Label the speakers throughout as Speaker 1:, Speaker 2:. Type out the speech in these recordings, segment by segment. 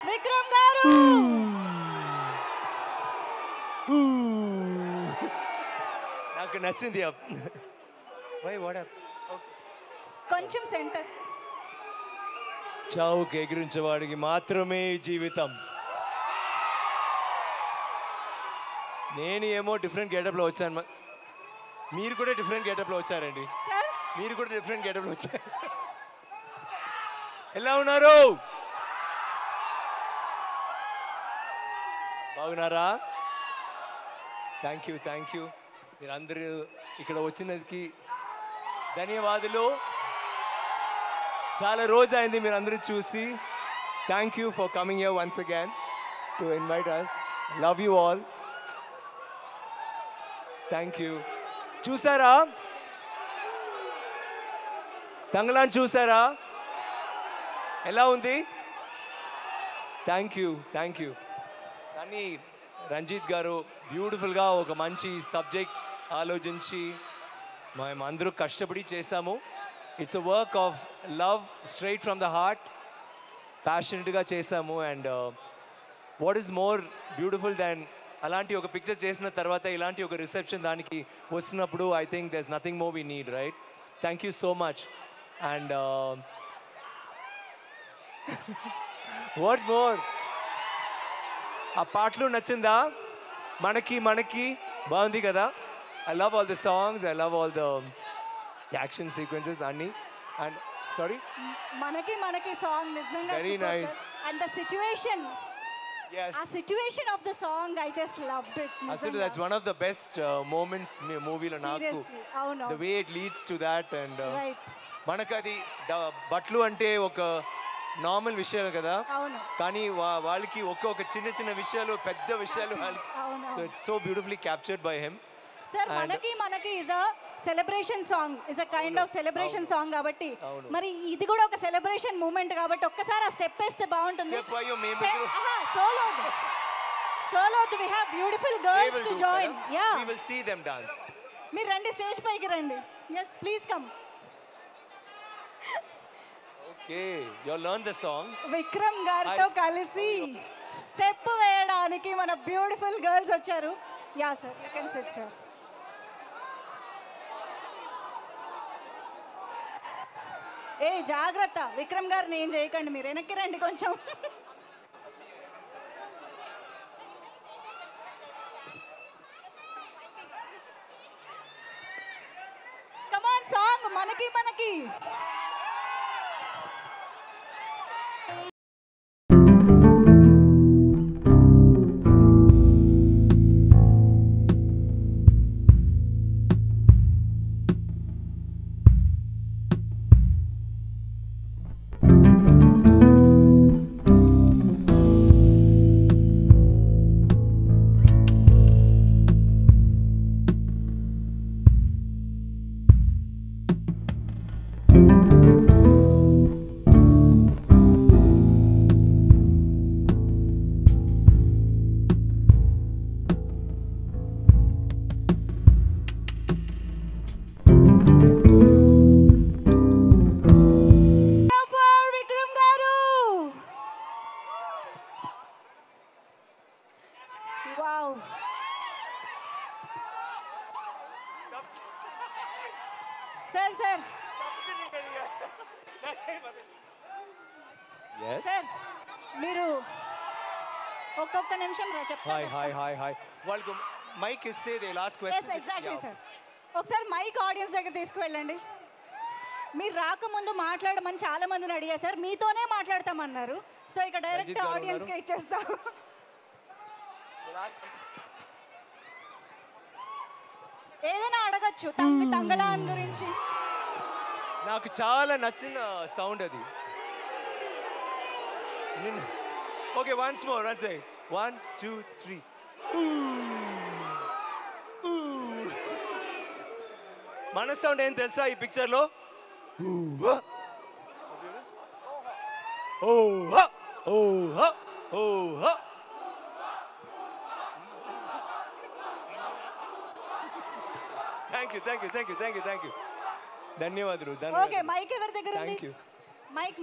Speaker 1: విక్రమ్ గారు
Speaker 2: నాకు నచ్చింది
Speaker 1: కొంచెం సెంటర్.
Speaker 2: చావుకి ఎగిరించేవాడికి మాత్రమే జీవితం. నేను ఏమో డిఫరెంట్ గెటప్లో వచ్చాను, మీరు కూడా డిఫరెంట్ గెటప్లో వచ్చారండి. మీరు కూడా డిఫరెంట్ గెటప్లో వచ్చారు. ఎలా ఉన్నారు? బాగున్నారా? Thank you. మీరందరూ ఇక్కడ వచ్చినందుకు ధన్యవాదాలు. చాలా రోజు అయింది మీరు అందరూ చూసి. Thank you for coming here once again to invite us. Love you all. Thank you. చూసారా తంగలాన్? చూసారా ఎలా ఉంది? Thank you. కానీ రంజిత్ గారు బ్యూటిఫుల్గా ఒక మంచి సబ్జెక్ట్ ఆలోచించి మేము అందరూ కష్టపడి చేశాము. It's a work of love straight from the heart. ప్యాషనెట్గా చేశాము. And what is more beautiful than అలాంటి ఒక పిక్చర్ చేసిన తర్వాత ఇలాంటి ఒక రిసెప్షన్ దానికి వస్తున్నప్పుడు I think there is nothing more we need, right? Thank you so much. And what more, ఆ పాటలు నచ్చిందా? మనకి బాగుంది కదా. I love all the songs, I love all the action sequences అన్నీ. అండ్ సారీ,
Speaker 1: మనకి సాంగ్ నిజంగా
Speaker 2: very nice.
Speaker 1: And the situation,
Speaker 2: yes,
Speaker 1: ఆ situation of the song I just loved it.
Speaker 2: అసలు that's one of the best moments మూవీలో నాకు.
Speaker 1: అవును,
Speaker 2: the way it leads to that. And
Speaker 1: right,
Speaker 2: మనకు అది బట్టలు అంటే ఒక నార్మల్ విషయాలు కదా, కానీ వాళ్ళకి ఒక్కొక్క చిన్న విషయాలు పెద్ద విషయాలు వాళ్ళకి. So it's so beautifully captured by him.
Speaker 1: Sir మనకి is a celebration song, is a kind of celebration song కాబట్టి మరి ఇది కూడా ఒక సెలబ్రేషన్ మూమెంట్ కాబట్టి ఒక్కసారి ఆ స్టెప్ వేస్తే బాగుంటుంది. Solo we have beautiful girls to join. Yeah,
Speaker 2: we will see them dance.
Speaker 1: మీరు రండి, స్టేజ్ పైకి రండి. yes, please come.
Speaker 2: Okay, you learn the song.
Speaker 1: Vikram గారితో కలిసి స్టెప్ వేయడానికి మన బ్యూటిఫుల్ గర్ల్స్ వచ్చారు. Yeah sir, you can sit sir. ఏ జాగ్రత్త, విక్రమ్ గారిని ఏం చేయకండి, మీరు వెనక్కి రండి కొంచెం. కమాన్, సాంగ్ మనకి. సార్ సార్ మీరు ఒక్కొక్క నిమిషం
Speaker 2: చెప్తారు. హాయ్ వాళ్ళకు మైక్ ఇస్తే they last question.
Speaker 1: Exactly sir, ఒకసారి మైక్ ఆడియన్స్ దగ్గర తీసుకువెళ్ళండి. మీరు రాకముందు మాట్లాడమని చాలా మందిని అడిగారు సార్, మీతోనే మాట్లాడతామన్నారు. సో ఇక డైరెక్ట్ ఆడియన్స్కే ఇచ్చేస్తాం. ఏదైనా అడగచ్చు తంగళాన్ గురించి.
Speaker 2: నాకు చాలా నచ్చిన సౌండ్ అది. Okay, once more, once 1 2 3. మన సౌండ్ ఏం తెలుసా ఈ పిక్చర్ లో? Thank you. ధన్యవాదాలు.
Speaker 1: ఓకే, మైక్ ఎవరి దగ్గర ఉంది? మైక్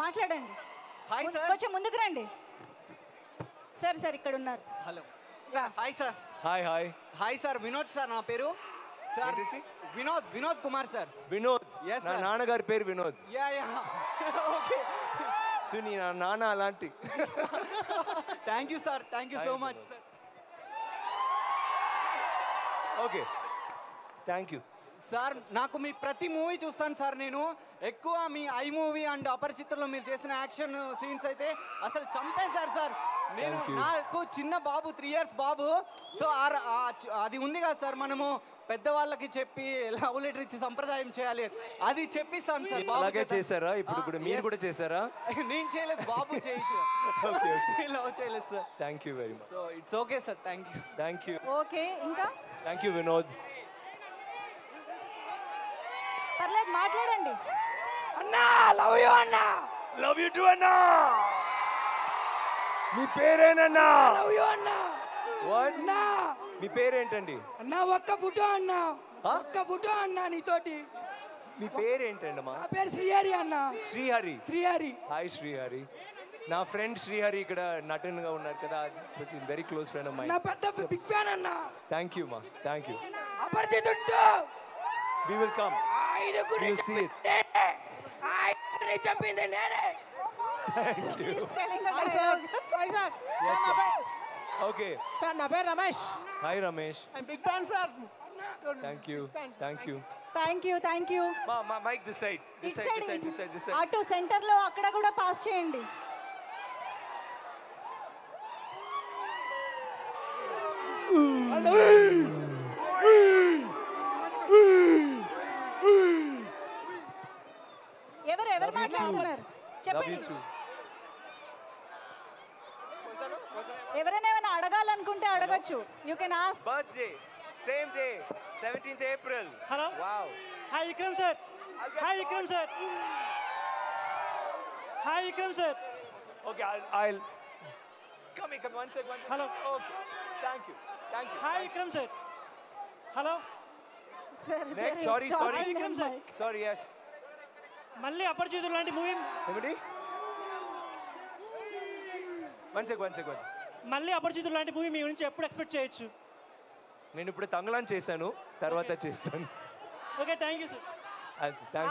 Speaker 1: మాట్లాడండి.
Speaker 3: Hi sir.
Speaker 1: కొంచెం ముందుకు రండి సార్. సార్ ఇక్కడ ఉన్నారు.
Speaker 3: Hello sir. Hi sir.
Speaker 2: Hi hi
Speaker 3: hi sir. Vinod sir నా పేరు. Sir Vinod Kumar sir.
Speaker 2: Vinod.
Speaker 3: Yes,
Speaker 2: నా
Speaker 3: sir.
Speaker 2: నాన్నగారి పేరు వినోద్.
Speaker 3: Yeah okay.
Speaker 2: సునీ నా నాన్న అలాంటి.
Speaker 3: Thank you sir. Thank you so much sir.
Speaker 2: Okay thank you
Speaker 3: sir నాకు మీ ప్రతి మూవీ చూస్తాను సార్. నేను ఎక్కువ మీ ఐ మూవీ అండ్ అపరిచితుల్లో మీరు చేసిన యాక్షన్ సీన్స్ అయితే అసలు చంపేశారు సార్. నేను
Speaker 2: Thank you.
Speaker 3: నాకు చిన్న బాబు 3 years బాబు. సో అది ఉంది కదా సార్, మనము పెద్దవాళ్ళకి చెప్పి లవ్ లెటర్ ఇచ్చి సంప్రదాయం చేయాలి, అది చెప్పిస్తాను సార్. బాబు
Speaker 2: అలాగే
Speaker 3: చేత.
Speaker 2: చేశారా? ఇప్పుడు మీరు కూడా చేశారా?
Speaker 3: నేను చేయలేదు, బాబు చేయొచ్చు. లవ్ చేయలేదు sir.
Speaker 2: Thank you very much.
Speaker 3: So it's okay sir. Thank you.
Speaker 2: Thank you.
Speaker 1: Okay ఇంకా
Speaker 2: థ్యాంక్ యూ వినోద్.
Speaker 1: పర్లేదు మాట్లాడండి.
Speaker 3: అన్నా లవ్ యూ అన్నా.
Speaker 2: లవ్ యూ టు అన్నా. మీ పేరేనన్నా?
Speaker 3: లవ్ యూ అన్నా.
Speaker 2: వాట్? మీ పేరేంటండి?
Speaker 4: అన్నా ఒక్క ఫోటో అన్నా, ఒక్క ఫోటో అన్నా నీతోటి.
Speaker 2: మీ పేరేంటండమ్మా?
Speaker 4: నా పేరు శ్రీహరి అన్నా.
Speaker 2: శ్రీహరి.
Speaker 4: శ్రీహరి.
Speaker 2: హాయ్ శ్రీహరి. నా ఫ్రెండ్ శ్రీహరి ఇక్కడ నటనగా ఉన్నారు కదా, very close friend of mind.
Speaker 4: నా పెద్ద బిగ్ ఫ్యాన్ అన్నా.
Speaker 2: థ్యాంక్ యూ మా. Thank you.
Speaker 4: Aparichitudu.
Speaker 2: We will come.
Speaker 4: ఐదుగురిని
Speaker 2: You'll see it.
Speaker 4: నేనే. ఐదుగురిని చంపింది నేనే.
Speaker 2: Thank you.
Speaker 1: He's telling the
Speaker 5: hi
Speaker 1: dialogue.
Speaker 5: Sir. Hi sir.
Speaker 2: Yes,
Speaker 5: sir, నా పేరు-
Speaker 2: ఓకే.
Speaker 5: సార్ నా పేరు Ramesh.
Speaker 2: Hi Ramesh.
Speaker 5: I'm big fan sir.
Speaker 2: Thank you. Thank you.
Speaker 1: Thank you. Thank you.
Speaker 2: మా mic this side. This side this side this side this side.
Speaker 1: అటు centre లో అక్కడ కూడా pass చేయండి. ఎవరు మాట్లాడుతున్నారు
Speaker 2: లవ్ యూ
Speaker 1: చెప్పండి.
Speaker 2: టూ.
Speaker 1: ఎవరైనా ఏమైనా అడగాలనుకుంటే అడగచ్చు. You can ask.
Speaker 2: Birthday same day 17th April.
Speaker 6: Hello.
Speaker 2: Wow.
Speaker 6: Hi Vikram sir. Hi Vikram sir. Hi Vikram sir.
Speaker 2: Okay, I'll come one sec.
Speaker 6: Hello.
Speaker 2: Okay. Thank you.
Speaker 6: Hi Vikram sir. Hello.
Speaker 1: Sir
Speaker 2: Next, sorry.
Speaker 6: Hi Vikram sir.
Speaker 2: Sorry, yes.
Speaker 6: మళ్ళీ అపరిచితుడు లాంటి movie
Speaker 2: ఏమిటి? One sec.
Speaker 6: మళ్ళీ అపరిచితుడు లాంటి movie మీ నుంచి ఎప్పుడు expect చేయొచ్చు?
Speaker 2: నేను ఇప్పుడు తంగళాన్ చేశాను, తర్వాత చేస్తాను.
Speaker 6: Okay thank you sir.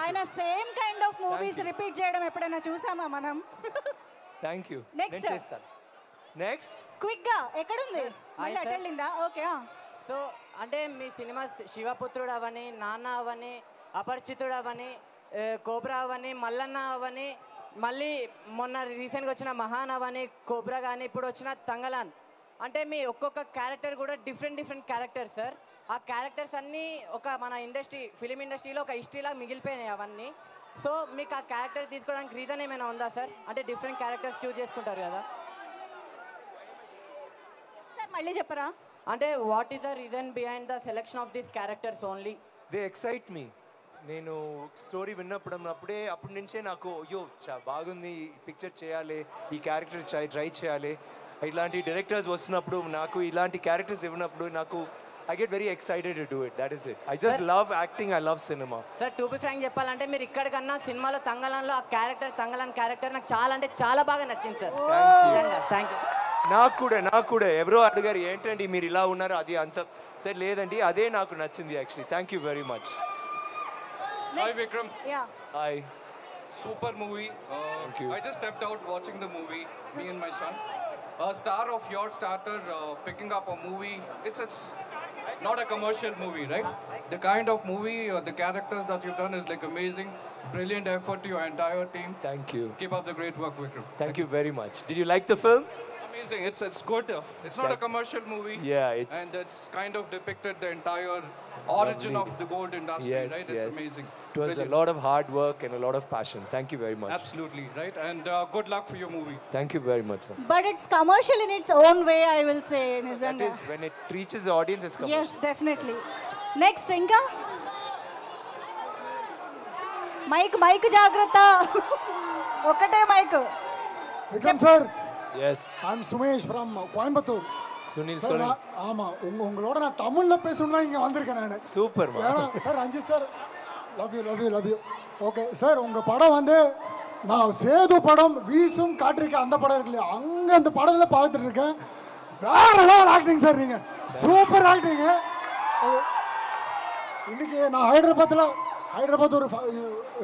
Speaker 1: ఆయన same kind of movies repeat చేయడం ఎప్పుడైనా చూసామా మనం?
Speaker 2: Thank you.
Speaker 1: Next.
Speaker 2: నేను చేస్తాను. నెక్స్ట్
Speaker 1: క్విక్ గా ఎక్కడుంది? మళ్ళీ అటు వెళ్ళిందా? ఓకే.
Speaker 4: సో అంటే మీ సినిమా శివపుత్రుడు అవని, నాన్న అవని, అపరిచితుడు అవని, కోబ్రా అవని, మల్లన్న అవని, మళ్ళీ మొన్న రీసెంట్గా వచ్చిన మహాన్ అవని, కోబ్రా కానీ ఇప్పుడు వచ్చిన తంగలాన్, అంటే మీ ఒక్కొక్క క్యారెక్టర్ కూడా డిఫరెంట్ క్యారెక్టర్ సార్. ఆ క్యారెక్టర్స్ అన్నీ ఒక మన ఫిలిం ఇండస్ట్రీలో ఒక హిస్టరీలా మిగిలిపోయినాయి అవన్నీ. సో మీకు ఆ క్యారెక్టర్ తీసుకోవడానికి రీజన్ ఏమైనా ఉందా సార్? అంటే డిఫరెంట్ క్యారెక్టర్స్ చూస్ చేసుకుంటారు కదా,
Speaker 1: సార్ మళ్ళీ చెప్పరా?
Speaker 4: అంటే what is the reason behind the selection of this characters only?
Speaker 2: They excite me. నేను స్టోరీ అప్పటి నుంచే నాకు అయ్యో బాగుంది, ఈ పిక్చర్ చేయాలి, ఈ క్యారెక్టర్ ట్రై చేయాలి. ఇలాంటి డైరెక్టర్స్ వస్తున్నప్పుడు, నాకు ఇలాంటి క్యారెక్టర్స్ ఇవ్వనప్పుడు నాకు I get very excited to do it. That is it. I just love acting. I love cinema.
Speaker 4: Sir to be frank చెప్పాలంటే మీరు ఇక్కడికన్నా సినిమాలో తంగలాన్లో ఆ క్యారెక్టర్, తంగలాన్ క్యారెక్టర్ నాకు చాలా అంటే చాలా బాగా నచ్చింది సార్. Thank you.
Speaker 2: నాకు కూడా ఎవరో అడిగారు ఏంటండి మీరు ఇలా ఉన్నారు, అది అంత సరే లేదండి, అదే నాకు నచ్చింది actually. Thank you very much.
Speaker 7: Hi Vikram.
Speaker 1: Yeah.
Speaker 2: Hi.
Speaker 7: Super movie.
Speaker 2: Thank you.
Speaker 7: I just stepped out watching the movie, me and my son. A star of your starter picking up a movie. It's not a commercial movie, right? The kind of movie, the characters that you've done is like amazing. Brilliant effort to your entire team.
Speaker 2: Thank you.
Speaker 7: Keep up the great work, Vikram.
Speaker 2: Thank you very much. Did you like the film?
Speaker 7: Amazing. It's good. It's not a commercial movie.
Speaker 2: Yeah, it's...
Speaker 7: And it's kind of depicted the entire origin of the gold industry,
Speaker 2: Yes,
Speaker 7: right?
Speaker 2: yes.
Speaker 7: It's amazing.
Speaker 2: It was
Speaker 7: Brilliant.
Speaker 2: a lot of hard work and a lot of passion. Thank you very much.
Speaker 7: Absolutely, right? And good luck for your movie.
Speaker 2: Thank you very much, sir.
Speaker 1: But it's commercial in its own way, I will say.
Speaker 2: That
Speaker 1: Nizanga.
Speaker 2: is, when it reaches the audience, it's commercial.
Speaker 1: Yes, definitely. Next, ఇంకా mic జాగ్రత్త. ఒకటే mic.
Speaker 8: Vikram sir,
Speaker 2: Yes.
Speaker 8: I'm Sumesh from Coimbatore.
Speaker 2: Sunil,
Speaker 8: sir
Speaker 2: sorry.
Speaker 8: ஆமா, உங்களோட நான் தமிழ்ல பேசணும் தான் இங்க வந்திருக்கேன் நான்.
Speaker 2: Super, man.
Speaker 8: ஏன்னா sir Ranjith sir, love you. Okay sir, உங்க படம் வந்து நான் சேது படம் வீசும் காற்றிருக்கேன் அந்த படம் இருக்கு இல்லையா, அங்கே அந்த படத்தில் பார்த்துட்டு இருக்கேன். வேற லெவல் ஆக்டிங் சார், நீங்கள் சூப்பர் ஆக்டிங்கு. இன்னைக்கு நான் ஹைதராபாத் ஒரு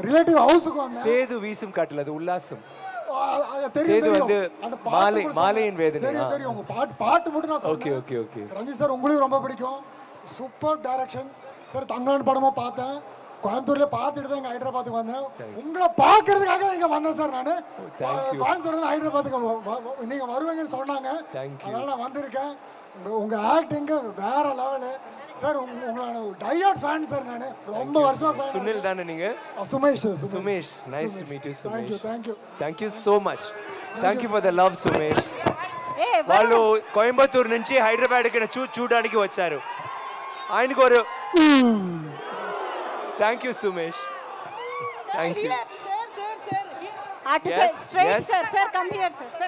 Speaker 8: ரிலேட்டிவ் ஹவுஸுக்கு வந்தேன்.
Speaker 2: சேது வீசும் காட்டில் அது உல்லாசம்.
Speaker 8: தெரியும்
Speaker 2: சேது வந்து
Speaker 8: தெரியும் அந்த பாட்டு
Speaker 2: மாலையின் வேதனை.
Speaker 8: தெரியும் தெரியும் உங்க பாட்டு மட்டும் நான்
Speaker 2: ஓகே
Speaker 8: சொன்னேன்.
Speaker 2: Okay okay.
Speaker 8: ரஞ்சித் சார் உங்களையும் ரொம்ப பிடிக்கும். Super direction sir. தங்கலான் படமும் பார்த்தேன், கோயம்புத்தூர்ல பார்த்துட்டு தான் இங்கே ஹைதராபாத்துக்கு வந்தேன். உங்களை பார்க்கறதுக்காக இங்கே வந்தேன் சார். நான் கோயம்புத்தூர்ல ஹைதராபாத்துக்கு நீங்க வருவீங்கன்னு சொன்னாங்க, அதனால நான் வந்திருக்கேன். உங்க ஆக்டிங்கு வேற லெவலு சார். உங்களோட டையர்ட் ஃபேன் சார். நான் ரொம்ப வருஷமா ஃபேன்.
Speaker 2: சுனில் தானே நீங்க? Sumesh, nice to meet you Sumesh. Thank you so much. Thank you for the love Sumesh. వాళ్ళు కోయంబత్తూరు నుంచి హైదరాబాద్కి చూడడానికి వచ్చారు. ఆయనకు ఒక thank you Sumesh. Thank you.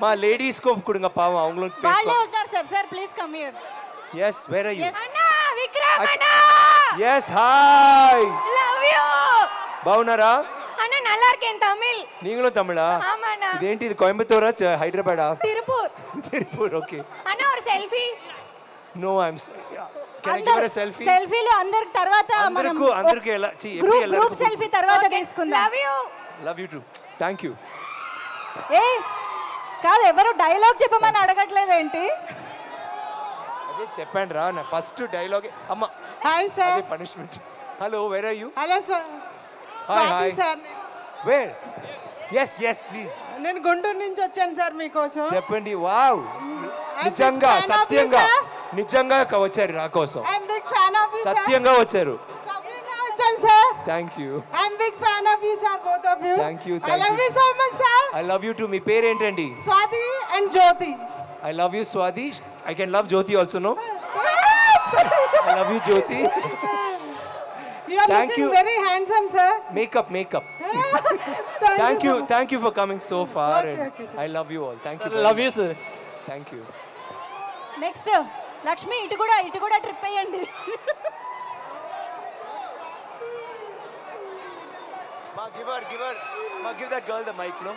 Speaker 2: మా లేడీஸ் को கொடுங்க பாவம், அவங்களும் பேசலாம்.
Speaker 1: sir please come here.
Speaker 2: Yes, where are you?
Speaker 9: అన్నా విక్రమ్ అన్నా.
Speaker 2: Yes, hi.
Speaker 9: Love you.
Speaker 2: బాగున్నారా?
Speaker 9: అన్నా நல்லா இருக்கேன் தமிழ்.
Speaker 2: நீங்களும் தமிழா?
Speaker 9: ஆமாண்ணா.
Speaker 2: ఇదేంటి ఇది కోయంబత్తూరా హైదరాబాదా? తిరుపూర్. ఓకే.
Speaker 9: అన్నా ఒక selfie.
Speaker 2: No, I'm can I give her a selfie?
Speaker 1: సెల్ఫీలు అందరికి తర్వాత మనం
Speaker 2: అందరికి ఎలా ఎప్పుడు ఎలా
Speaker 1: గ్రూప్ సెల్ఫీ తర్వాత తీసుకుందాం.
Speaker 9: Love you
Speaker 2: you too. Thank you.
Speaker 1: కాదు ఎవరు డైలాగ్ చెప్పమని అడగట్లేదు ఏంటి?
Speaker 2: అదే చెప్పండి రా, నా ఫస్ట్ డైలాగ్. అమ్మ
Speaker 5: హాయ్ సార్.
Speaker 2: అదే punishment. Hello, where are you?
Speaker 5: Hello sir.
Speaker 2: Hi
Speaker 5: sir.
Speaker 2: Where? yes please.
Speaker 5: నేను గుంటూరు నుంచి వచ్చాను సార్ మీకోసం.
Speaker 2: చెప్పండి. వావ్, నిజంగా సత్యంగా వచ్చారు నా కోసం.
Speaker 5: I am big fan of you sir.
Speaker 2: సత్యంగా వచ్చారు.
Speaker 5: సత్యంగా వచ్చాను సార్.
Speaker 2: Thank you.
Speaker 5: I am big fan of you sir, both of you.
Speaker 2: Thank you.
Speaker 5: I love you so much sir.
Speaker 2: I love you too. మీ పేరు ఏంటండి?
Speaker 5: Swathi and Jyothi.
Speaker 2: I love you Swati. I can love Jyoti also, no? I love you Jyoti.
Speaker 5: You are
Speaker 2: Thank
Speaker 5: looking
Speaker 2: you.
Speaker 5: very handsome sir.
Speaker 2: Makeup. Thank you for coming so far. Okay, I love you all. Thank you.
Speaker 6: Love you sir.
Speaker 2: Thank you.
Speaker 1: Next Lakshmi, ఇటు కూడా trip అయ్యండి.
Speaker 2: Give that girl the mic, no?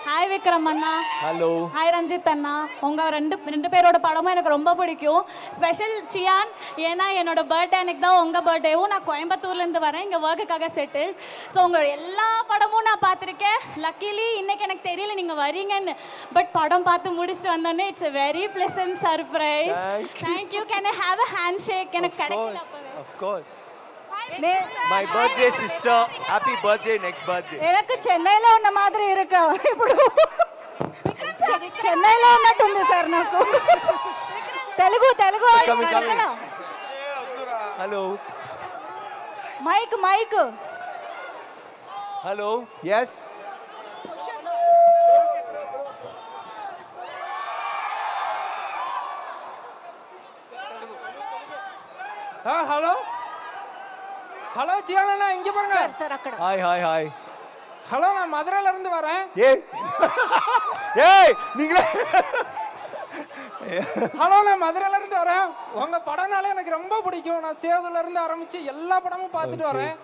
Speaker 10: Hi Vikram அண்ணா.
Speaker 2: Hello.
Speaker 10: Hi Ranjith அண்ணா. உங்கள் ரெண்டு பேரோட படமும் எனக்கு ரொம்ப பிடிக்கும். ஸ்பெஷல் சியான், ஏன்னா என்னோட பர்த்டே அன்னைக்கு தான் உங்கள் பர்த்டேவும். நான் கோயம்புத்தூர்லேருந்து வரேன் இங்கே ஒர்க்குக்காக செட்டில். ஸோ உங்கள் எல்லா படமும் நான் பார்த்துருக்கேன். லக்கிலி இன்னைக்கு எனக்கு தெரியல நீங்கள் வரீங்கன்னு, பட் படம் பார்த்து முடிச்சுட்டு வந்தோன்னே it's a very pleasant surprise. Thank you. Can I have a handshake? எனக்கு கிடைக்கல.
Speaker 2: Of course. My birthday sister, happy birthday, next birthday.
Speaker 1: எனக்கு చెన్నైలో ఉన్న మాదిరి ఇరుక ఇప్పుడు చెన్నైలో ఉన్నట్టుంది సార్ నాకు. Telugu
Speaker 2: hello.
Speaker 1: Mic.
Speaker 2: Hello. yes.
Speaker 11: Hello ஜியானா, இங்க பாருங்க
Speaker 1: சார். அక్కడ
Speaker 2: ஹாய்.
Speaker 11: ஹலோ, நான் மதுரையில இருந்து வரேன்.
Speaker 2: நீங்களே?
Speaker 11: ஹலோ, நான் மதுரையில இருந்து வரேன். உங்க படம்னால எனக்கு ரொம்ப பிடிக்கும். நான் சேதுல இருந்து ஆரம்பிச்சு எல்லா படமும் பார்த்துட்டு வரேன்.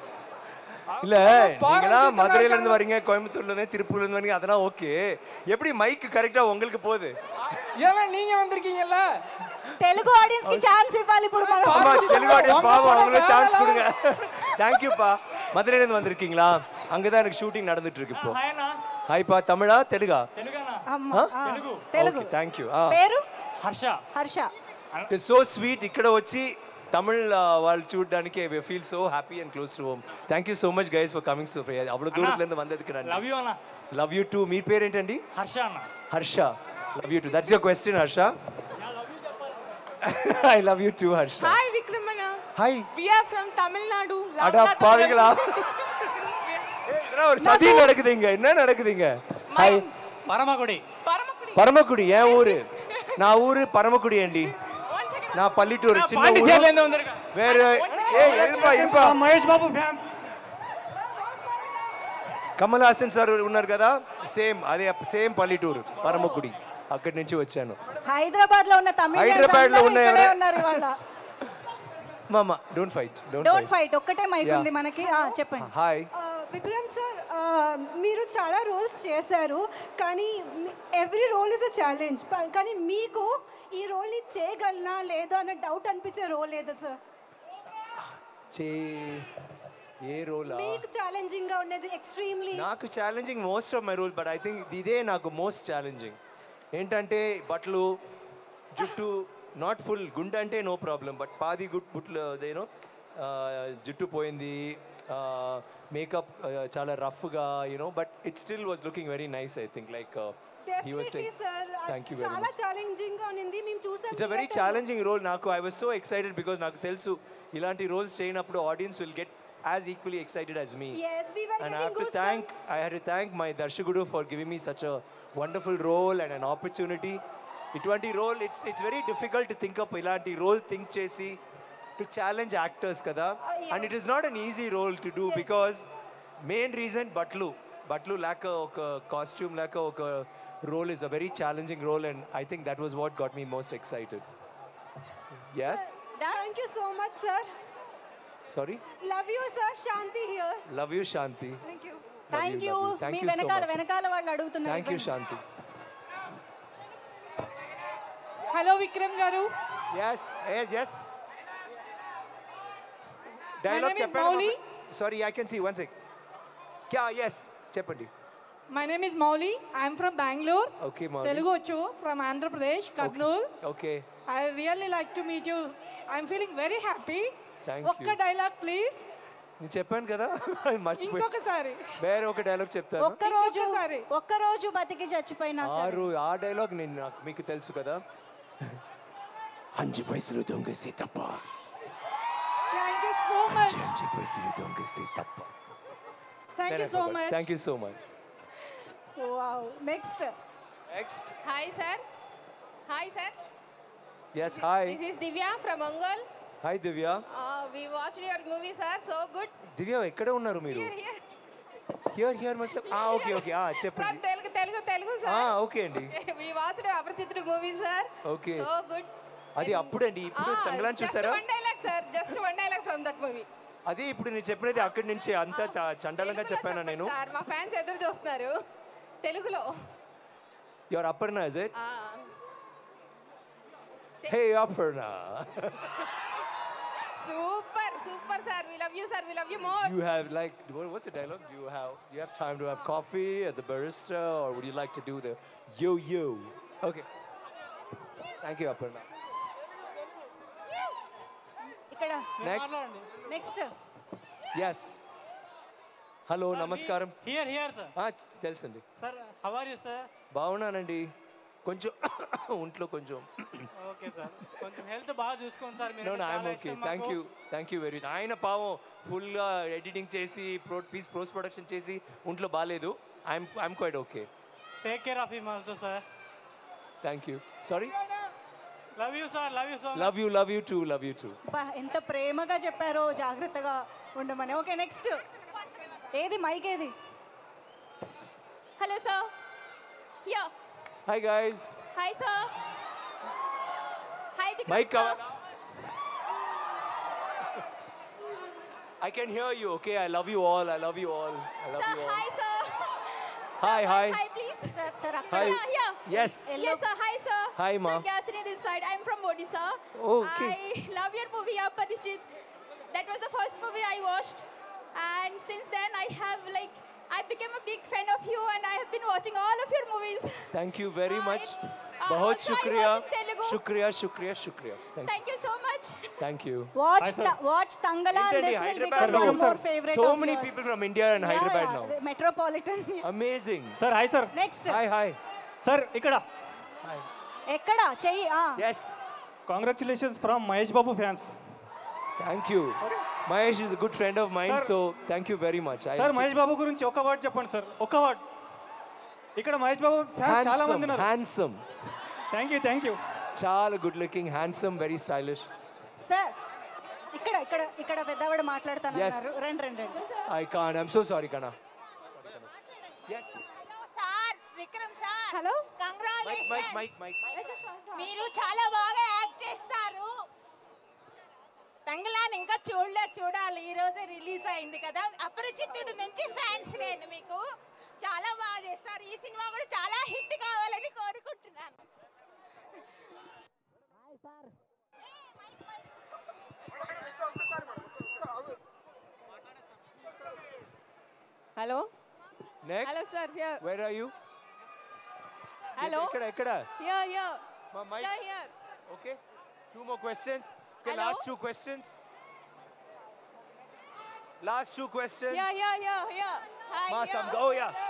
Speaker 2: இல்ல, நீங்களா மதுரையில இருந்து வரீங்க, கோயம்புத்தூர்ல இருந்து, திருப்பூர்ல இருந்து வரீங்க, அதெல்லாம் ஓகே. எப்படி மைக் கரெக்டா உங்களுக்கு போகுது?
Speaker 11: ஏன்னா நீங்க வந்திருக்கீங்கல்ல.
Speaker 1: తెలుగు ఆడియన్స్ కి ఛాన్స్ ఇవ్వాలి ఇప్పుడు మనం.
Speaker 2: ஆமா, తెలుగు ஆடியன்ஸ் பாவம், அவங்களுக்கு ఛాన్స్ கொடுங்க. Thank you பா. மதுரையில இருந்து வந்திருக்கீங்களா? அங்க தான் எனக்கு ஷூட்டிங் நடந்துட்டு இருக்கு இப்போ. ஹாய் பா. தமிழா தெலுங்கா?
Speaker 1: అమ్మా తెలుగు.
Speaker 2: Okay, thank you.
Speaker 1: పేరు
Speaker 6: హర్ష.
Speaker 2: So sweet. ఇక్కడ వచ్చి తమిళ్ వాళ్ళు చూడడానికి I feel so happy and close to home. Thank you so much guys for coming. So అவ்வளவு దూరத்துல இருந்து வந்ததுக்கு நன்றி.
Speaker 6: లవ్ యు అన్న.
Speaker 2: Love you too. మీ పేరు ఏంటండి?
Speaker 6: హర్ష అన్న.
Speaker 2: Harsha. Love you too. That's your question Harsha. I love you too, Harsha.
Speaker 9: Hi Vikram Anna.
Speaker 2: Hi.
Speaker 9: We are from Tamil Nadu.
Speaker 2: அட பாவிகளா. ஒரு சதி நடக்குதுங்க. என்ன நடக்குதுங்க? ஹாய். பரமக்குடி என் ஊரு. நான் ஊரு பரமக்குடி ஏண்டி. நான் பள்ளிட்டூர் சின்ன ஊரு.
Speaker 6: பாண்டிச்சேரியில இருந்து வந்திருக்கேன்.
Speaker 2: வேற இருப்பா.
Speaker 6: మహేష్ బాబు ఫ్యాన్స్.
Speaker 2: కమల్ హాసన్ సార్ ఉన్నారు కదా, సేమ్ పల్లెటూరు పరమకుడి. అక్కడి నుంచి వచ్చాను.
Speaker 1: హైదరాబాద్ లో ఉన్న తమిళ
Speaker 2: హైదరాబాద్ లో
Speaker 1: ఉన్నారు ఇవాళ.
Speaker 2: మామ డోంట్ ఫైట్
Speaker 1: డోంట్ ఫైట్ ఒక్కటే మైక్
Speaker 2: Yeah.
Speaker 1: ఉంది మనకి చెప్పండి.
Speaker 2: హాయ్.
Speaker 12: విక్రమ్ సార్ మీరు చాలా రోల్స్ చేశారు కానీ every role is a challenge కానీ మీకు ఈ రోల్ని చేయగలనా లేదా అన్న డౌట్ అనిపించే రోల్ లేదా సార్?
Speaker 2: ఏ రోలా?
Speaker 12: మీకు ఛాలెంజింగ్గా ఉన్నది ఎక్స్ట్రీమ్లీ.
Speaker 2: నాకు challenging most of my role, but I think ఇదే నాకు మోస్ట్ ఛాలెంజింగ్. ఏంటంటే బట్టలు, జుట్టు, నాట్ ఫుల్ గుండె అంటే నో ప్రాబ్లం, బట్ పాది బుట్లు అదేనో జుట్టు పోయింది, మేకప్ చాలా రఫ్గా you know, but it still was looking very nice. I think like he was saying thank you very
Speaker 12: చాలా
Speaker 2: much.
Speaker 12: ఛాలెంజింగ్ గా ఉంది, మేము చూసాం.
Speaker 2: It's a very challenging role. నాకు I was so excited because నాకు తెలుసు ఇలాంటి రోల్స్ చేయనప్పుడు audience will get as equally excited as me.
Speaker 12: Yes, we were
Speaker 2: and
Speaker 12: getting
Speaker 2: I had to thank my Darshagudu for giving me such a wonderful role and an opportunity. Itwanti role, it's very difficult to think up ilanti role think chesi to challenge actors kada.
Speaker 12: Yeah.
Speaker 2: And it is not an easy role to do. Yes. Because main reason Batlu lack a costume, lack a role is a very challenging role, and I think that was what got me most excited. Yes?
Speaker 12: Thank you so much, sir.
Speaker 2: Sorry?
Speaker 12: Love you, sir. Shanti here.
Speaker 2: Love you, Shanti.
Speaker 12: Thank you.
Speaker 1: Thank you. మీ వెనకాల వాళ్ళు అడుగుతున్నారు.
Speaker 2: Thank you, Shanti.
Speaker 5: Hello Vikram garu.
Speaker 2: Yes. Yes.
Speaker 5: Dialogue name is Mauli.
Speaker 2: Sorry, I can see. One sec. Kya? Yes. Cheppandi.
Speaker 5: My name is Mauli. I am from Bangalore.
Speaker 2: Okay, Mauli.
Speaker 5: Telugu Ochu from Andhra Pradesh, Kurnool.
Speaker 2: Okay.
Speaker 5: I really like to meet you. I am feeling very happy.
Speaker 2: Thank
Speaker 5: ఒక్క
Speaker 2: you.
Speaker 5: Dialogue please.
Speaker 2: నేను చెప్పాను కదా మర్చిపోయి.
Speaker 5: ఇంకొకసారి.
Speaker 2: వేరే ఒక dialogue చెప్తాను.
Speaker 1: ఒక్కరోజు బతికి చచ్చిపోయినా సరే.
Speaker 2: ఆ డైలాగ్ నేను మీకు తెలుసు కదా. 5 పైసలు దొంగస్తే తప్ప.
Speaker 5: Thank you so much.
Speaker 2: 5 పైసలు దొంగస్తే తప్ప.
Speaker 5: Thank you so much.
Speaker 2: Thank you so much.
Speaker 1: Wow. Next.
Speaker 9: Hi, sir. Hi, sir.
Speaker 2: Yes, hi.
Speaker 9: This is Divya from Ongol.
Speaker 2: Hi, Divya.
Speaker 9: We watched your movie, sir. So good.
Speaker 2: Divya, ఎక్కడ ఉన్నారు మీరు? Here मतलब okay చెప్పండి.
Speaker 9: From Telugu, sir.
Speaker 2: Okay అండి.
Speaker 9: We watched Aparchitra movie, sir.
Speaker 2: Okay.
Speaker 9: So good.
Speaker 2: అది అప్పుడండి. ఇప్పుడు తంగలాన్ చూసారా?
Speaker 9: Just one dialogue, sir. Just one dialogue from that movie.
Speaker 2: అది ఇప్పుడు నేను చెప్పినది అక్కడి నుంచి అంత చండాలంగా చెప్పాను నేను.
Speaker 9: సార్ మా ఫ్యాన్స్ ఎదురు చూస్తున్నారు తెలుగులో.
Speaker 2: You're Aparna, is it? Hey, Aparna.
Speaker 9: Super, sir. We love you, sir. We love you more.
Speaker 2: You have like, what's the dialogue? You have time to have coffee at the barista, or would you like to do the yo? Okay. Thank you, Aparna.
Speaker 1: ఇక్కడ.
Speaker 2: Next. Yes. Hello, namaskaram.
Speaker 6: Here, sir.
Speaker 2: తెలుసండి.
Speaker 6: Sir, how are you, sir?
Speaker 2: బాగున్నానండి. కొంచెం ఒంట్లో కొంచెం.
Speaker 6: Okay sir. కొంచెం health బాగా చూసుకోండి sir మీరు.
Speaker 2: No, I'm okay. Thank you very much. ఆయన పావం ఫుల్గా ఎడిటింగ్ చేసి పోస్ట్ ప్రొడక్షన్ చేసి ఒంట్లో బాగాలేదు. I'm quite okay.
Speaker 6: Take care of him also, sir.
Speaker 2: Thank you. Sorry?
Speaker 6: Love you, sir. Love you so much.
Speaker 2: Love you too.
Speaker 1: ఎంత ప్రేమగా చెప్పారో, జాగ్రత్తగా ఉండమని. Okay, next. ఏది మైక్ ఏది?
Speaker 10: Hello sir. Here.
Speaker 2: Hi guys.
Speaker 10: Hi sir. Hi Vikram
Speaker 2: Mike
Speaker 10: sir.
Speaker 2: I can hear you, okay? I love you all.
Speaker 10: Sir, hi sir.
Speaker 2: Hi.
Speaker 10: Hi please.
Speaker 1: Sir.
Speaker 2: Hi.
Speaker 10: Yeah.
Speaker 2: Yes.
Speaker 10: Yes sir. Hi sir.
Speaker 2: Hi ma.
Speaker 10: Sir, Gasini this side. I'm from Odisha.
Speaker 2: Okay.
Speaker 10: I love your movie Aparchit. That was the first movie I watched, and since then I became a big fan of you, and I have been watching all of your movies.
Speaker 2: Thank you very much.
Speaker 10: बहुत
Speaker 2: शुक्रिया. शुक्रिया.
Speaker 10: Thank you so much.
Speaker 2: Thank you.
Speaker 1: Watch Tangalan. This will become one more favorite.
Speaker 2: So
Speaker 1: of
Speaker 2: many
Speaker 1: yours.
Speaker 2: people from India and Hyderabad now.
Speaker 1: Metropolitan.
Speaker 2: Amazing.
Speaker 6: Sir, hi sir.
Speaker 1: Next.
Speaker 2: Hi.
Speaker 6: Sir, ఇక్కడ.
Speaker 1: ఎక్కడ చెయ్యి.
Speaker 2: Yes.
Speaker 6: Congratulations from Mahesh Babu fans.
Speaker 2: Thank you. Mahesh is a good friend of mine, so thank you very much.
Speaker 6: Sir, Mahesh Babu గురించి ఒక word చెప్పండి sir. ఒక word. ఇక్కడ Mahesh Babu fans చాలా మంది ఉన్నారు.
Speaker 2: Handsome.
Speaker 6: Thank you.
Speaker 2: చాలా good looking, handsome, very stylish.
Speaker 1: Sir, ఇక్కడ పెద్దవాడు మాట్లాడుతున్నారు. రండి.
Speaker 2: I can't. I'm so sorry, Kana. Yes.
Speaker 13: Sir, Vikram sir.
Speaker 12: Hello.
Speaker 13: Congratulations.
Speaker 2: Mike.
Speaker 13: మీరు చాలా బాగా యాక్ట్ చేస్తారు. తంగలాన్ ఇంకా చూడాలి ఈ రోజే రిలీజ్ అయింది కదా. అపరిచితుడు నుంచి ఫ్యాన్స్ నేను మీకు. చాలా బాగా చేస్తారు. ఈ సినిమా కూడా చాలా హిట్ కావాలని కోరుకుంటున్నాను.
Speaker 14: Hello
Speaker 2: Next.
Speaker 14: Hello, sir. Here.
Speaker 2: Where are you?
Speaker 14: Hello.
Speaker 2: Ekkada?
Speaker 14: Here.
Speaker 2: Mic.
Speaker 14: Sir, here.
Speaker 2: Okay. 2 more questions. Okay,
Speaker 14: Hello?
Speaker 2: last 2 questions. Last 2 questions.
Speaker 14: Here. Hi.
Speaker 2: Masam.
Speaker 14: here.
Speaker 2: Oh, yeah.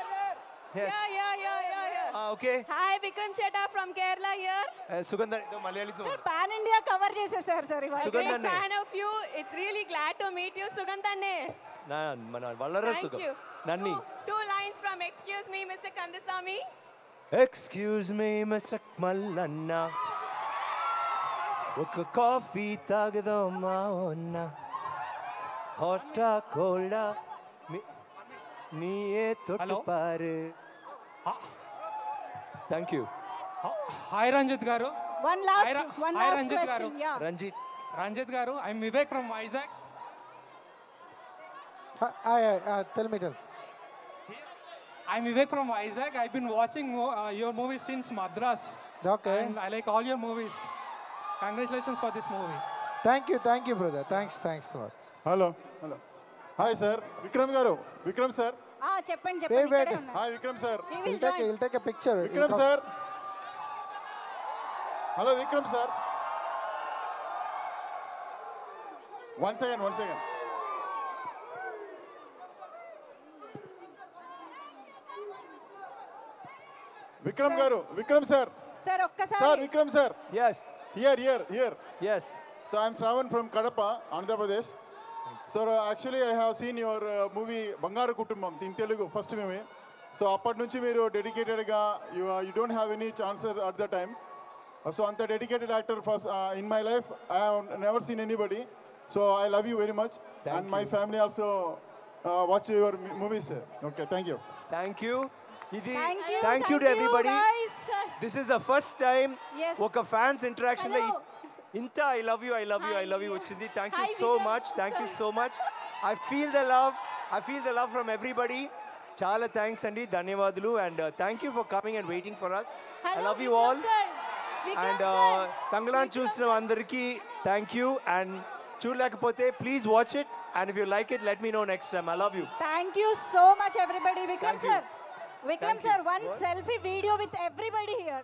Speaker 2: Yes.
Speaker 14: Yeah.
Speaker 2: Okay.
Speaker 14: Hi, Vikram Cheta from Kerala here.
Speaker 2: Sugandhar, Malayali.
Speaker 1: Sir pan India cover చేసేసారు sir ఇవాళ.
Speaker 14: Big fan of you. It's really glad to meet you, Sugandhanne.
Speaker 2: మన వల్లర
Speaker 14: Thank
Speaker 2: సుగం.
Speaker 14: you.
Speaker 2: నన్ని.
Speaker 14: Two lines from Excuse Me, Mr. Kandasamy.
Speaker 2: Excuse me, Mr. Mallanna. ఒక coffee తాగదామా అన్న హాటా కోల్డా నీయే తొట్టు పారు. Thank you.
Speaker 6: Hi Ranjith garu.
Speaker 1: One last
Speaker 6: Ranjit
Speaker 1: question.
Speaker 6: garu.
Speaker 1: Yeah.
Speaker 6: Ranjit garu, I'm Vivek from Vizag.
Speaker 15: Tell me.
Speaker 6: I'm Vivek from Vizag. I've been watching your movies since Madras.
Speaker 15: Okay.
Speaker 6: And I like all your movies. Congratulations for this movie.
Speaker 15: Thank you, brother. Thanks a lot.
Speaker 16: Hello. Hi, sir. Vikram garu. Vikram, sir.
Speaker 1: చెప్పండి
Speaker 15: Wait.
Speaker 1: ఇక్కడే ఉన్నారు.
Speaker 16: Hi, Vikram, sir.
Speaker 15: He'll take a picture.
Speaker 16: Vikram, sir. Hello, Vikram, sir. One second. Vikram garu. Vikram, sir.
Speaker 1: Sir ఒక్కసారి
Speaker 16: Sir, Vikram, sir.
Speaker 2: Yes.
Speaker 16: Here.
Speaker 2: Yes.
Speaker 16: So I'm Shravan from Kadapa, Andhra Pradesh. So actually I have seen your movie Bangaru Kutumbam in Telugu, first movie. So appati nunchi meeru dedicated ga you don't have any chances at the time. So anta dedicated actor first in my life I have never seen anybody. So I love you very much. And my family also watch your movies. Okay, thank you.
Speaker 2: Thank you.
Speaker 1: Thank
Speaker 2: Thank you to everybody.
Speaker 1: guys.
Speaker 2: This is the first time
Speaker 1: Yes.
Speaker 2: ఒక fans interaction లో ఇంత I love you వచ్చింది. Thank you so much. I feel the love from everybody. చాలా thanks అండి, ధన్యవాదాలు. And thank you for coming and waiting for us. I love you all. And Thangalaan చూసిన అందరికీ thank you. And చూడలేకపోతే please watch it. And if you like it let me know next time. I love you.
Speaker 1: Thank you so much everybody. Vikram
Speaker 2: Thank you.
Speaker 1: sir, one selfie video with everybody here.